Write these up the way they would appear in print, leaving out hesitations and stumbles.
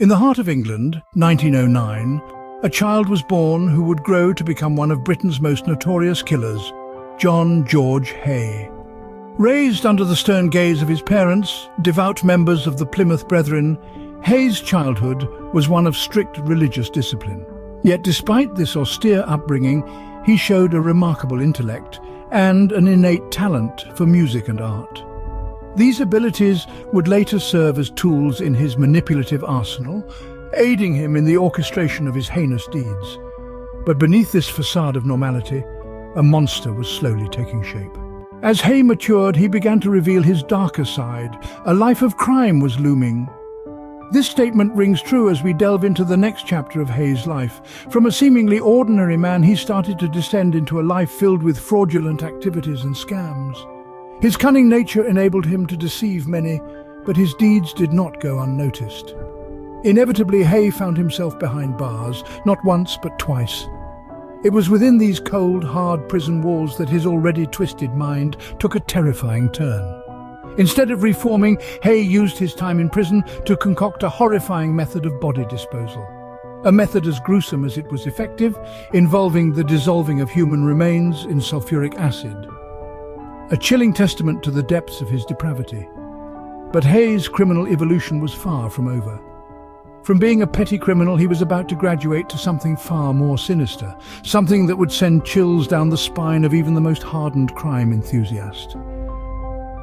In the heart of England, 1909, a child was born who would grow to become one of Britain's most notorious killers, George Haigh. Raised under the stern gaze of his parents, devout members of the Plymouth Brethren, Haigh's childhood was one of strict religious discipline. Yet despite this austere upbringing, he showed a remarkable intellect and an innate talent for music and art. These abilities would later serve as tools in his manipulative arsenal, aiding him in the orchestration of his heinous deeds. But beneath this facade of normality, a monster was slowly taking shape. As Haigh matured, he began to reveal his darker side. A life of crime was looming. This statement rings true as we delve into the next chapter of Haigh's life. From a seemingly ordinary man, he started to descend into a life filled with fraudulent activities and scams. His cunning nature enabled him to deceive many, but his deeds did not go unnoticed. Inevitably, Haigh found himself behind bars, not once but twice. It was within these cold, hard prison walls that his already twisted mind took a terrifying turn. Instead of reforming, Haigh used his time in prison to concoct a horrifying method of body disposal. A method as gruesome as it was effective, involving the dissolving of human remains in sulphuric acid. A chilling testament to the depths of his depravity. But Haigh's criminal evolution was far from over. From being a petty criminal, he was about to graduate to something far more sinister, something that would send chills down the spine of even the most hardened crime enthusiast.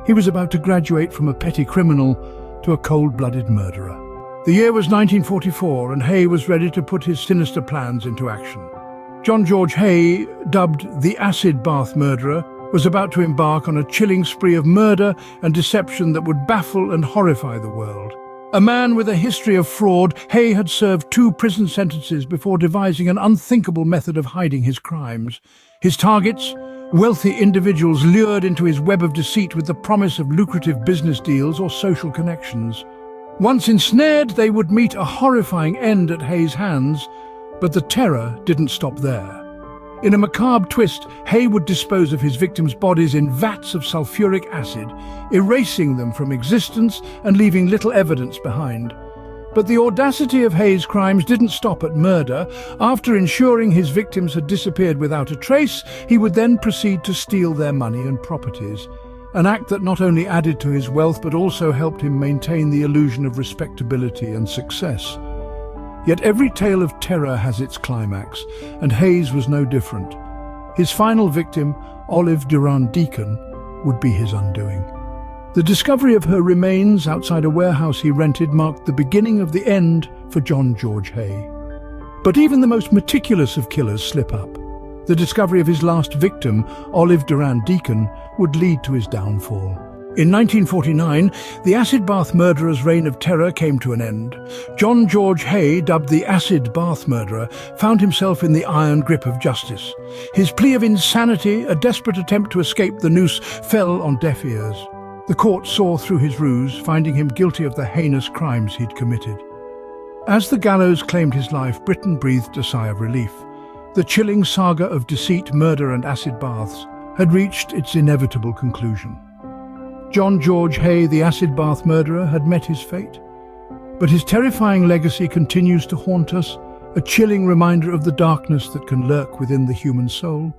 He was about to graduate from a petty criminal to a cold-blooded murderer. The year was 1944, and Haigh was ready to put his sinister plans into action. George Haigh, dubbed the acid bath murderer, was about to embark on a chilling spree of murder and deception that would baffle and horrify the world. A man with a history of fraud, Haigh had served 2 prison sentences before devising an unthinkable method of hiding his crimes. His targets? Wealthy individuals lured into his web of deceit with the promise of lucrative business deals or social connections. Once ensnared, they would meet a horrifying end at Haigh's hands, but the terror didn't stop there. In a macabre twist, Haigh would dispose of his victims' bodies in vats of sulphuric acid, erasing them from existence and leaving little evidence behind. But the audacity of Haigh's crimes didn't stop at murder. After ensuring his victims had disappeared without a trace, he would then proceed to steal their money and properties, an act that not only added to his wealth but also helped him maintain the illusion of respectability and success. Yet every tale of terror has its climax, and Haigh's was no different. His final victim, Olive Durand-Deacon, would be his undoing. The discovery of her remains outside a warehouse he rented marked the beginning of the end for George Haigh. But even the most meticulous of killers slip up. The discovery of his last victim, Olive Durand-Deacon, would lead to his downfall. In 1949, the acid bath murderer's reign of terror came to an end. George Haigh, dubbed the acid bath murderer, found himself in the iron grip of justice. His plea of insanity, a desperate attempt to escape the noose, fell on deaf ears. The court saw through his ruse, finding him guilty of the heinous crimes he'd committed. As the gallows claimed his life, Britain breathed a sigh of relief. The chilling saga of deceit, murder and acid baths had reached its inevitable conclusion. George Haigh, the acid bath murderer, had met his fate. But his terrifying legacy continues to haunt us, a chilling reminder of the darkness that can lurk within the human soul.